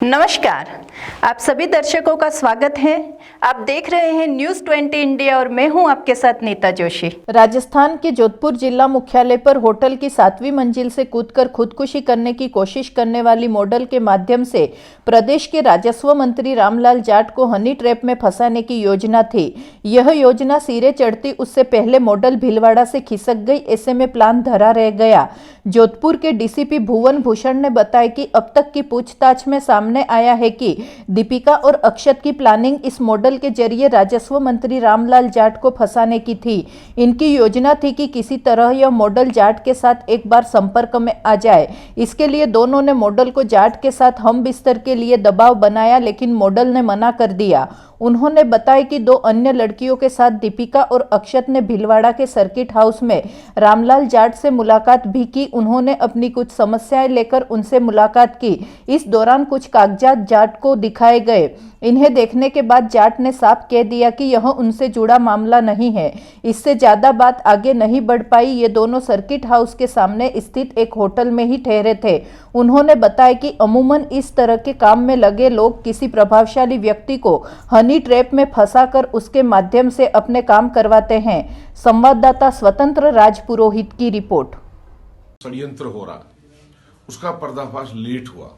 नमस्कार, आप सभी दर्शकों का स्वागत है। आप देख रहे हैं न्यूज़ 20 इंडिया और मैं हूं आपके साथ नीता जोशी। राजस्थान के जोधपुर जिला मुख्यालय पर होटल की 7वीं मंजिल से कूदकर खुदकुशी करने की कोशिश करने वाली मॉडल के माध्यम से प्रदेश के राजस्व मंत्री रामलाल जाट को हनी ट्रैप में फंसाने की योजना थी। यह योजना सिरे चढ़ती उससे पहले मॉडल भीलवाड़ा से खिसक गई, ऐसे में प्लान धरा रह गया। जोधपुर के डीसीपी भुवन भूषण ने बताया कि अब तक की पूछताछ में सामने आया है कि दीपिका और अक्षत की प्लानिंग इस मॉडल के जरिए राजस्व मंत्री रामलाल जाट को फंसाने की थी। इनकी योजना थी कि किसी तरह यह मॉडल जाट के साथ एक बार संपर्क में आ जाए। इसके लिए दोनों ने मॉडल को जाट के साथ हम बिस्तर के लिए दबाव बनाया, लेकिन मॉडल ने मना कर दिया। उन्होंने बताया कि 2 अन्य लड़कियों के साथ दीपिका और अक्षत ने भीलवाड़ा के सर्किट हाउस में रामलाल जाट से मुलाकात भी की। उन्होंने अपनी कुछ समस्याएं लेकर उनसे मुलाकात की। इस दौरान कुछ कागजात जाट को दिखाए गए। इन्हें देखने के बाद जाट ने साफ कह दिया कि यह उनसे जुड़ा मामला नहीं है। इससे ज्यादा बात आगे नहीं बढ़ पाई। ये दोनों सर्किट हाउस के सामने स्थित एक होटल में ही ठहरे थे। उन्होंने बताया कि अमूमन इस तरह के काम में लगे लोग किसी प्रभावशाली व्यक्ति को हनी ट्रैप में फंसाकर उसके माध्यम से अपने काम करवाते हैं। संवाददाता स्वतंत्र राजपुरोहित की रिपोर्ट। षड्यंत्र हो रहा, उसका पर्दाफाश लेट हुआ।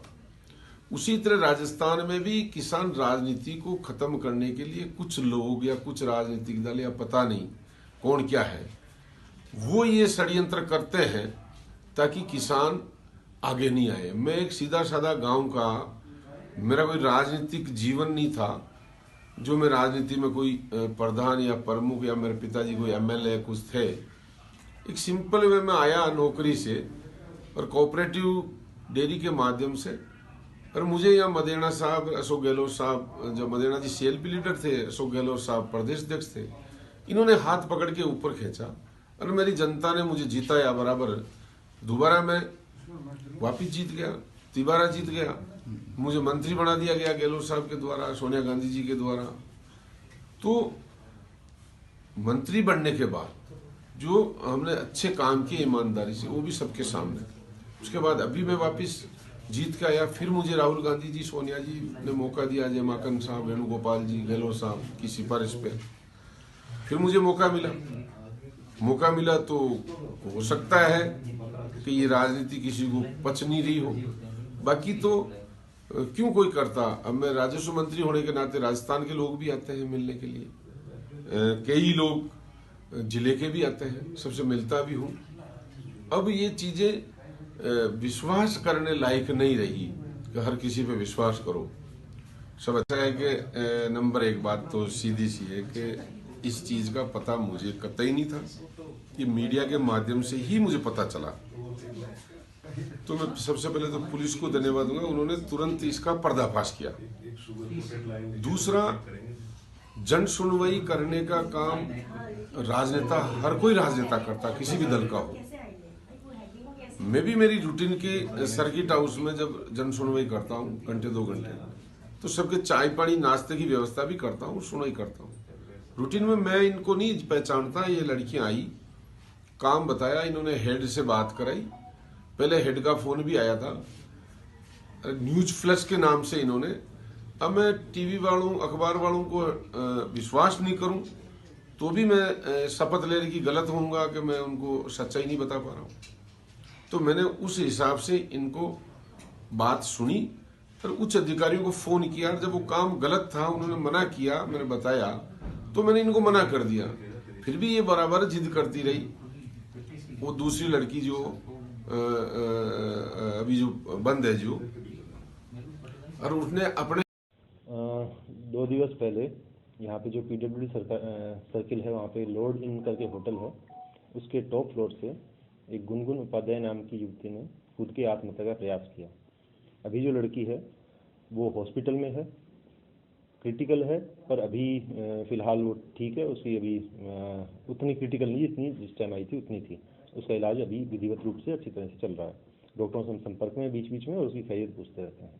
उसी तरह राजस्थान में भी किसान राजनीति को खत्म करने के लिए कुछ लोग या कुछ राजनीतिक दल या पता नहीं कौन क्या है, वो ये षड्यंत्र करते हैं ताकि किसान आगे नहीं आए। मैं एक सीधा साधा गांव का, मेरा कोई राजनीतिक जीवन नहीं था जो मैं राजनीति में कोई प्रधान या प्रमुख या मेरे पिताजी कोई एमएलए कुछ थे। एक सिंपल वे में आया नौकरी से और कोऑपरेटिव डेयरी के माध्यम से। और मुझे यहाँ मदेना साहब, अशोक गहलोत साहब, जो मदेना जी सीएलपी लीडर थे, अशोक गहलोत साहब प्रदेश अध्यक्ष थे, इन्होंने हाथ पकड़ के ऊपर खींचा और मेरी जनता ने मुझे जीताया बराबर। दोबारा मैं वापिस जीत गया, तिबारा जीत गया। मुझे मंत्री बना दिया गया गहलोत साहब के द्वारा, सोनिया गांधी जी के द्वारा। तो मंत्री बनने के बाद जो हमने अच्छे काम किए ईमानदारी से, वो भी सबके सामने। उसके बाद अभी मैं वापस जीत के आया, फिर मुझे राहुल गांधी जी, सोनिया जी ने मौका दिया, जय माकन साहब, वेणुगोपाल जी, गहलोत साहब की सिफारिश पे फिर मुझे मौका मिला। तो हो सकता है कि ये राजनीति किसी को पच नहीं रही हो, बाकी तो क्यों कोई करता। अब मैं राजस्व मंत्री होने के नाते राजस्थान के लोग भी आते हैं मिलने के लिए, कई लोग जिले के भी आते हैं, सबसे मिलता भी हूँ। अब ये चीजें विश्वास करने लायक नहीं रही कि हर किसी पे विश्वास करो। सब अच्छा है कि नंबर 1 बात तो सीधी सी है कि इस चीज का पता मुझे कतई नहीं था, कि मीडिया के माध्यम से ही मुझे पता चला। तो मैं सबसे पहले तो पुलिस को धन्यवाद दूंगा, उन्होंने तुरंत इसका पर्दाफाश किया। दूसरा, जन सुनवाई करने का काम राजनेता, हर कोई राजनेता करता, किसी भी दल का हो। मैं भी मेरी रूटीन के सर्किट हाउस में जब जन सुनवाई करता हूँ घंटे 2 घंटे, तो सबके चाय पानी नाश्ते की व्यवस्था भी करता हूँ, सुनवाई करता हूँ रूटीन में। मैं इनको नहीं पहचानता। ये लड़कियां आई, काम बताया, इन्होंने हेड से बात कराई। पहले हेड का फोन भी आया था, न्यूज फ्लैश के नाम से इन्होंने। अब मैं टीवी वालों, अखबार वालों को विश्वास नहीं करूं तो भी मैं शपथ लेने की गलत होऊंगा कि मैं उनको सच्चाई नहीं बता पा रहा हूं। तो मैंने उस हिसाब से इनको बात सुनी और उच्च अधिकारियों को फोन किया। जब वो काम गलत था, उन्होंने मना किया, मैंने बताया, तो मैंने इनको मना कर दिया। फिर भी ये बराबर जिद करती रही। वो दूसरी लड़की जो अभी जो बंद है जो, और उसने अपने 2 दिवस पहले यहाँ पे जो पीडब्ल्यूडी सर्किल है, वहाँ पे लॉर्ड इन करके होटल है, उसके टॉप फ्लोर से एक गुनगुन उपाध्याय नाम की युवती ने खुद के आत्महत्या का प्रयास किया। अभी जो लड़की है वो हॉस्पिटल में है, क्रिटिकल है, पर अभी फ़िलहाल वो ठीक है। उसकी अभी उतनी क्रिटिकल नहीं, जितनी जिस टाइम आई थी उतनी थी। उसका इलाज अभी विधिवत रूप से अच्छी तरह से चल रहा है। डॉक्टरों से हम संपर्क में बीच बीच में, और उसकी खैरियत पूछते रहते हैं।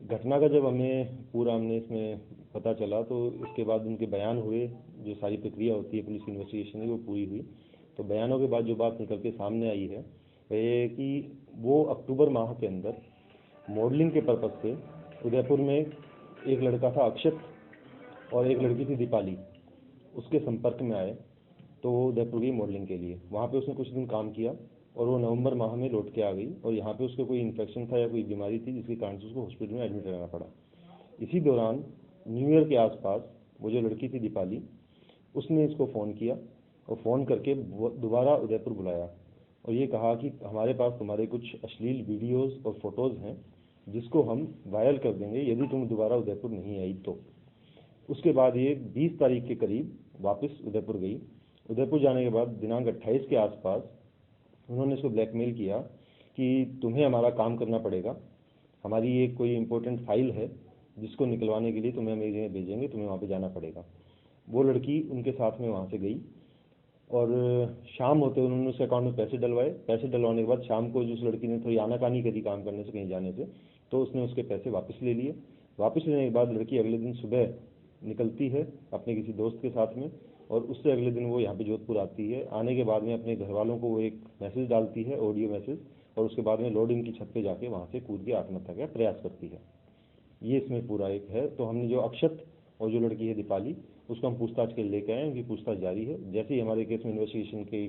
घटना का जब हमने इसमें पता चला, तो इसके बाद उनके बयान हुए। जो सारी प्रक्रिया होती है पुलिस की इन्वेस्टिगेशन की, वो पूरी हुई। तो बयानों के बाद जो बात निकल के सामने आई है वह ये कि वो अक्टूबर माह के अंदर मॉडलिंग के पर्पज़ से उदयपुर में एक लड़का था अक्षत और एक लड़की थी दीपाली, उसके संपर्क में आए तो वो उदयपुर गई मॉडलिंग के लिए। वहाँ पे उसने कुछ दिन काम किया और वो नवंबर माह में लौट के आ गई और यहाँ पे उसको कोई इन्फेक्शन था या कोई बीमारी थी जिसके कारण से उसको हॉस्पिटल में एडमिट रहना पड़ा। इसी दौरान न्यू ईयर के आसपास वो जो लड़की थी दीपाली, उसने इसको फ़ोन किया और फ़ोन करके दोबारा उदयपुर बुलाया और ये कहा कि हमारे पास तुम्हारे कुछ अश्लील वीडियोज़ और फोटोज़ हैं जिसको हम वायरल कर देंगे यदि तुम दोबारा उदयपुर नहीं आई तो। उसके बाद ये 20 तारीख के करीब वापस उदयपुर गई। उदयपुर जाने के बाद दिनांक 28 के आसपास उन्होंने इसको ब्लैकमेल किया कि तुम्हें हमारा काम करना पड़ेगा, हमारी एक कोई इम्पोर्टेंट फाइल है जिसको निकलवाने के लिए तुम्हें हम एक जगह भेजेंगे, तुम्हें वहाँ पे जाना पड़ेगा। वो लड़की उनके साथ में वहाँ से गई और शाम होते उन्होंने उसके अकाउंट में पैसे डलवाए। पैसे डलवाने के बाद शाम को जो उस लड़की ने थोड़ी आनाकानी करी काम करने से, कहीं जाने से, तो उसने उसके पैसे वापस ले लिए। वापस लेने के बाद लड़की अगले दिन सुबह निकलती है अपने किसी दोस्त के साथ में और उससे अगले दिन वो यहाँ पे जोधपुर आती है। आने के बाद में अपने घर वालों को वो एक मैसेज डालती है, ऑडियो मैसेज, और उसके बाद में लोडिंग की छत पे जाके वहाँ से कूद के आत्महत्या का प्रयास करती है। ये इसमें पूरा एक है। तो हमने जो अक्षत और जो लड़की है दीपाली, उसको हम पूछताछ के लिए लेके आए हैं, उनकी पूछताछ जारी है। जैसे ही हमारे केस में इन्वेस्टिगेशन की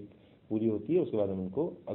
पूरी होती है उसके बाद हम उनको